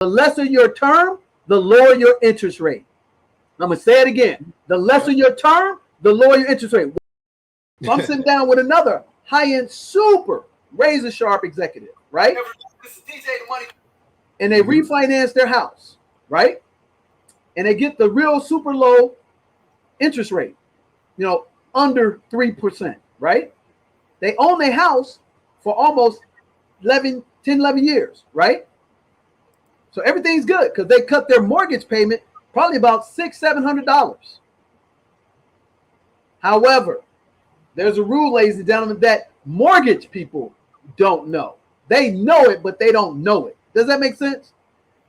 The lesser your term, the lower your interest rate. I'm going to say it again. The lesser your term, the lower your interest rate. So I'm sitting down with another high-end, super razor-sharp executive, right? And they refinance their house, right? And they get the real super low interest rate, under 3%, right? They own their house for almost 10, 11 years, right? So everything's good because they cut their mortgage payment probably about $600-700. However, there's a rule, ladies and gentlemen, that mortgage people don't know. They know it, but they don't know it. Does that make sense?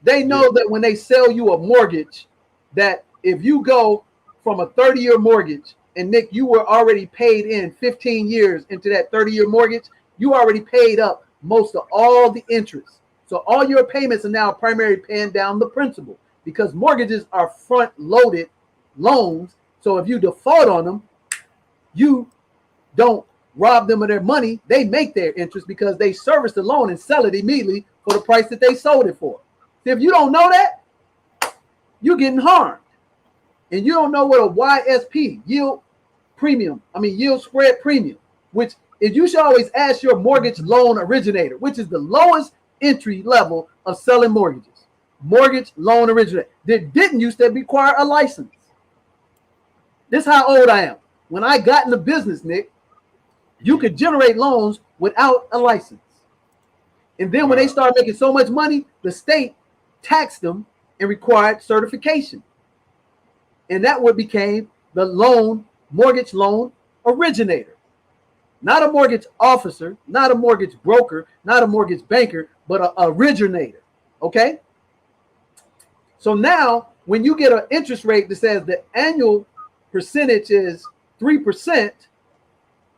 They know that when they sell you a mortgage, that if you go from a 30-year mortgage, and Nick, you were already paid in 15 years into that 30-year mortgage, you already paid up most of all the interest. So all your payments are now primarily paying down the principal because mortgages are front-loaded loans. So if you default on them, you don't rob them of their money. They make their interest because they service the loan and sell it immediately for the price that they sold it for. If you don't know that, you're getting harmed. And you don't know what a YSP, yield spread premium, which is you should always ask your mortgage loan originator, which is the lowest entry level of selling mortgages. Mortgage loan originator that didn't used to require a license. This is how old I am. When I got in the business, Nick, you could generate loans without a license. And then when they started making so much money, the state taxed them and required certification. And that what became the mortgage loan originator. Not a mortgage officer, not a mortgage broker, not a mortgage banker, but an originator. Okay? So now when you get an interest rate that says the annual percentage is 3%,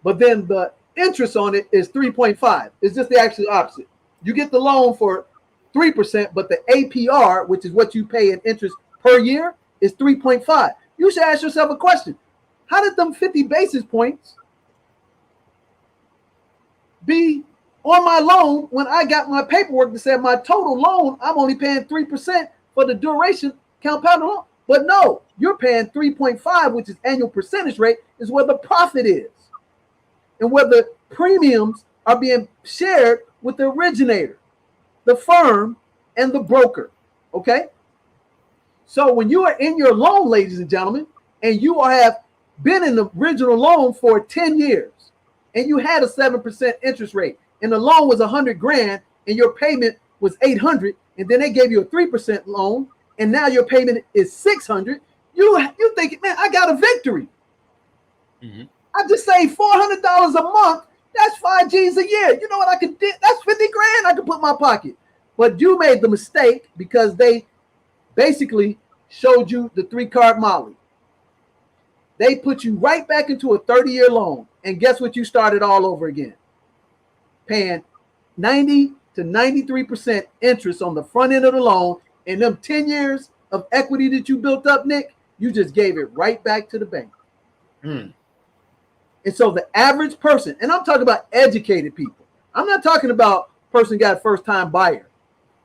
but then the interest on it is 3.5. It's just the actual opposite. You get the loan for 3%, but the APR, which is what you pay in interest per year, is 3.5. You should ask yourself a question. How did them 50 basis points be on my loan when I got my paperwork that said my total loan, I'm only paying 3% for the duration compounded loan? But no, you're paying 3.5, which is annual percentage rate, is where the profit is. And where the premiums are being shared with the originator, the firm, and the broker. Okay? So when you are in your loan, ladies and gentlemen, and you have been in the original loan for 10 years, and you had a 7% interest rate, and the loan was $100,000, and your payment was $800, and then they gave you a 3% loan, and now your payment is $600, you thinking, man, I got a victory. Mm-hmm. I just saved $400 a month. That's 5 G's a year. You know what I could do? That's 50 grand I could put in my pocket. But you made the mistake because they basically showed you the 3-card Molly. They put you right back into a 30-year loan. And guess what? You started all over again. Paying 90 to 93% interest on the front end of the loan. And them 10 years of equity that you built up, Nick, you just gave it right back to the bank. Mm. And so the average person, and I'm talking about educated people. I'm not talking about person got first-time buyer.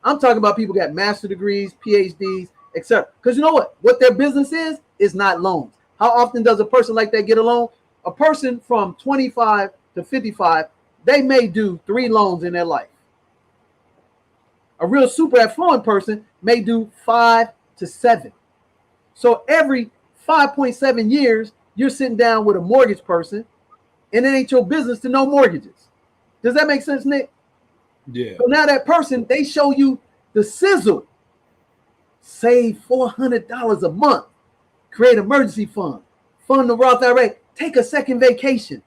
I'm talking about people got master degrees, PhDs, etc. Because you know what? What their business is not loans. How often does a person like that get a loan? A person from 25 to 55, they may do 3 loans in their life. A real super affluent person may do 5 to 7. So every 5.7 years, you're sitting down with a mortgage person, and it ain't your business to know mortgages. Does that make sense, Nick? Yeah. So now that person, they show you the sizzle. Save $400 a month. Create emergency fund. Fund the Roth IRA. Take a second vacation.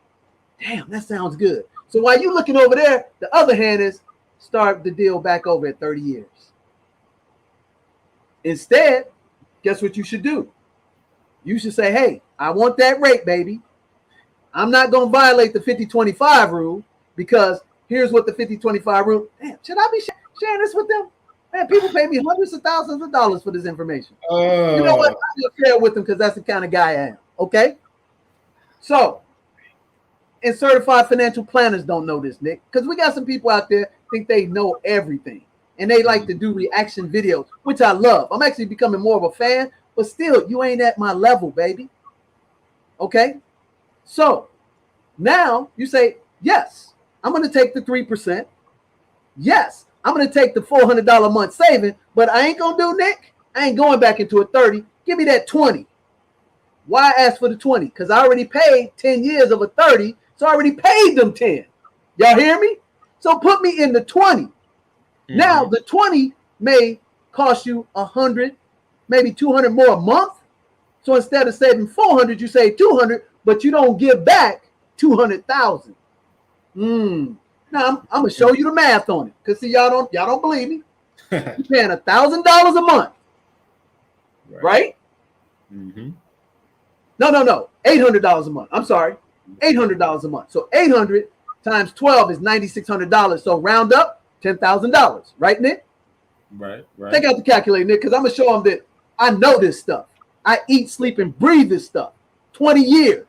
Damn, that sounds good. So while you're looking over there, the other hand is start the deal back over at 30 years. Instead, guess what you should do? You should say, hey, I want that rate, baby. I'm not going to violate the 50-25 rule because here's what the 50-25 rule. Damn, should I be sharing this with them? Man, people pay me hundreds of thousands of dollars for this information. You know what? I'm going to share it with them because that's the kind of guy I am. Okay? So, and certified financial planners don't know this, Nick, because we got some people out there think they know everything. and they like to do reaction videos, which I love. I'm actually becoming more of a fan, but still, you ain't at my level, baby. Okay? So now you say, yes, I'm going to take the 3%. Yes, I'm going to take the $400 a month saving, but I ain't going to do, Nick. I ain't going back into a 30. Give me that 20. Why ask for the 20? Because I already paid 10 years of a 30, so I already paid them 10. Y'all hear me? So put me in the 20. Mm-hmm. Now, the 20 may cost you 100, maybe 200 more a month. So instead of saving 400, you save 200, but you don't give back 200,000. Now I'm gonna show you the math on it. Cause see, y'all don't believe me. You're paying $1,000 a month, right? Mm-hmm. No, $800 a month. I'm sorry, $800 a month. So 800 times 12 is $9,600. So round up $10,000, right, Nick? Right. Take out the calculator, Nick, because I'm gonna show them that I know this stuff. I eat, sleep, and breathe this stuff. 20 years.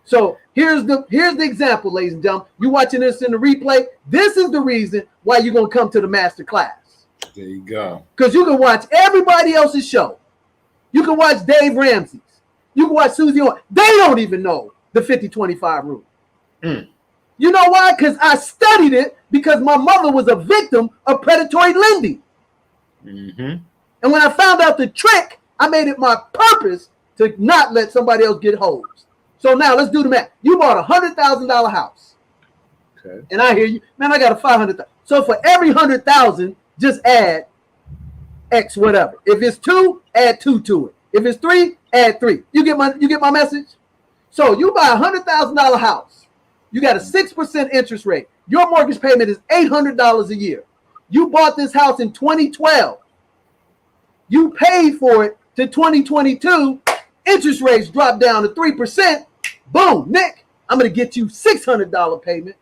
So here's the example, ladies and gentlemen. You watching this in the replay. This is the reason why you're gonna come to the master class. There you go. Because you can watch everybody else's show. You can watch Dave Ramsey's. You can watch Susie Orman. They don't even know the 50-25 rule. You know why? Because I studied it because my mother was a victim of predatory lending. Mm-hmm. And when I found out the trick, I made it my purpose to not let somebody else get hosed. So now let's do the math. You bought a $100,000 house. Okay. And I hear you, man, I got a $500,000. So for every 100,000, just add X whatever. If it's 2, add 2 to it. If it's 3, add 3. You get my message? So you buy a $100,000 house. You got a 6% interest rate. Your mortgage payment is $800 a year. You bought this house in 2012. You paid for it to 2022. Interest rates drop down to 3%. Boom, Nick, I'm going to get you $600 payment.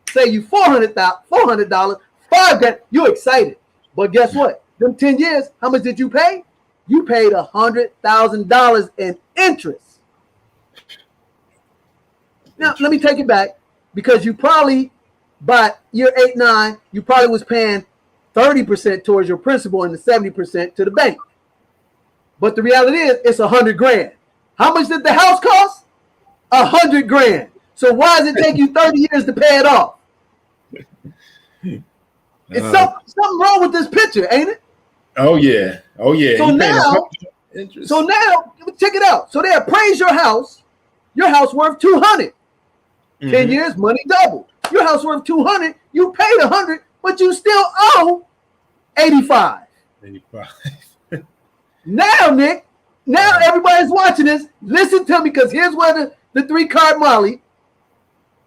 Say you $400, $5,000. You're excited. But guess what? Them 10 years, how much did you pay? You paid $100,000 in interest. Now, let me take it back because you probably, by year 8, 9, you probably was paying 30% towards your principal and the 70% to the bank. But the reality is it's $100,000. How much did the house cost? $100,000. So why does it take you 30 years to pay it off? It's something wrong with this picture, ain't it? Oh yeah. So now, check it out. So they appraise your house worth $200. 10 years, money doubled. Your house worth $200. You paid $100, but you still owe $85. Now, Nick. Now everybody's watching this. Listen to me, because here's where the 3-card Molly,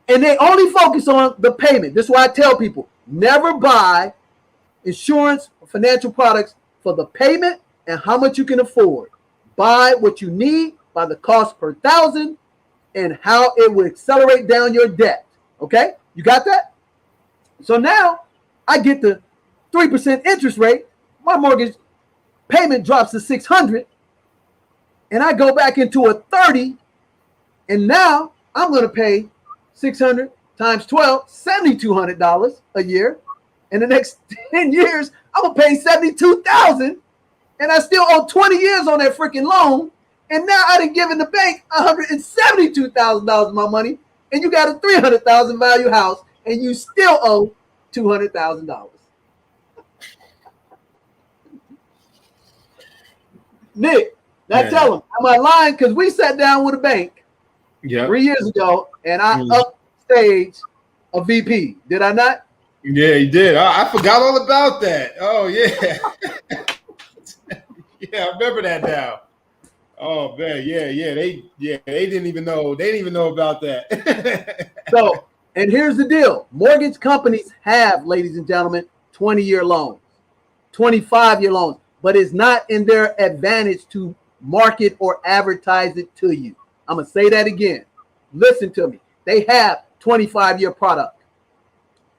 and they only focus on the payment. This is why I tell people, never buy insurance or financial products for the payment and how much you can afford. Buy what you need by the cost per thousand and how it will accelerate down your debt. Okay? You got that? So now I get the 3% interest rate. My mortgage payment drops to $600. And I go back into a 30, and now I'm going to pay 600 times 12, $7,200 a year. In the next 10 years, I'm going to pay $72,000, and I still owe 20 years on that freaking loan. And now I done given the bank $172,000 of my money, and you got a $300,000 value house, and you still owe $200,000. Nick. Now tell them, am I lying? Because we sat down with a bank 3 years ago, and I upstaged a VP. Did I not? Yeah, you did. I forgot all about that. Oh, yeah. Yeah, I remember that now. Oh, man. Yeah. They didn't even know. They didn't even know about that. So, and here's the deal. Mortgage companies have, ladies and gentlemen, 20-year loans, 25-year loans, but it's not in their advantage to market or advertise it to you. I'm going to say that again. Listen to me. They have 25-year product,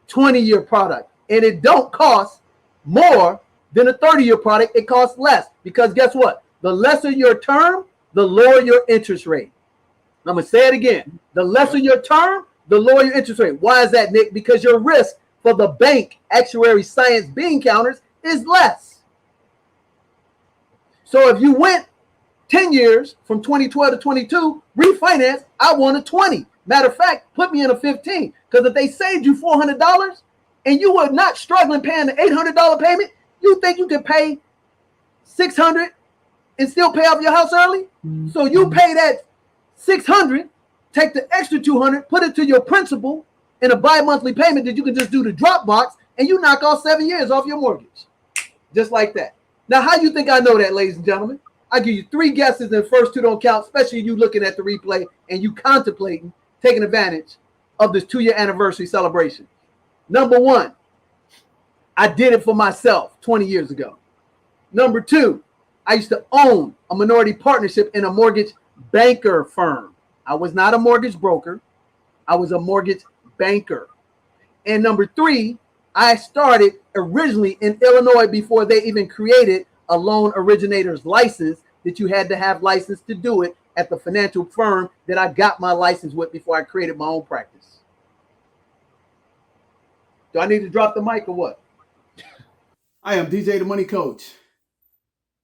20-year product, and it don't cost more than a 30-year product. It costs less because guess what? The lesser your term, the lower your interest rate. I'm going to say it again. The lesser your term, the lower your interest rate. Why is that, Nick? Because your risk for the bank actuary science bean counters is less. So if you went 10 years from 2012 to 22, refinance, I want a 20. Matter of fact, put me in a 15. Because if they saved you $400 and you were not struggling paying the $800 payment, you think you could pay $600 and still pay off your house early? So you pay that $600, take the extra $200, put it to your principal in a bi-monthly payment that you can just do the drop box, and you knock off 7 years off your mortgage. Just like that. Now, how you think I know that, ladies and gentlemen? I give you 3 guesses and the first 2 don't count, especially you looking at the replay and you contemplating taking advantage of this 2-year anniversary celebration. Number 1, I did it for myself 20 years ago. Number 2, I used to own a minority partnership in a mortgage banker firm. I was not a mortgage broker. I was a mortgage banker. And number 3, I started originally in Illinois before they even created a loan originator's license that you had to have license to do it at the financial firm that I got my license with before I created my own practice. Do I need to drop the mic or what? I am DJ the Money Coach.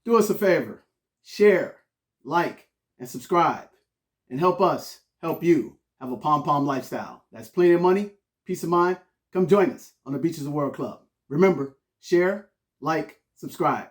Do us a favor, share, like, and subscribe, and help us help you have a POM POM lifestyle. That's plenty of money, peace of mind. Come join us on the Beaches of the World Club. Remember, share, like, subscribe.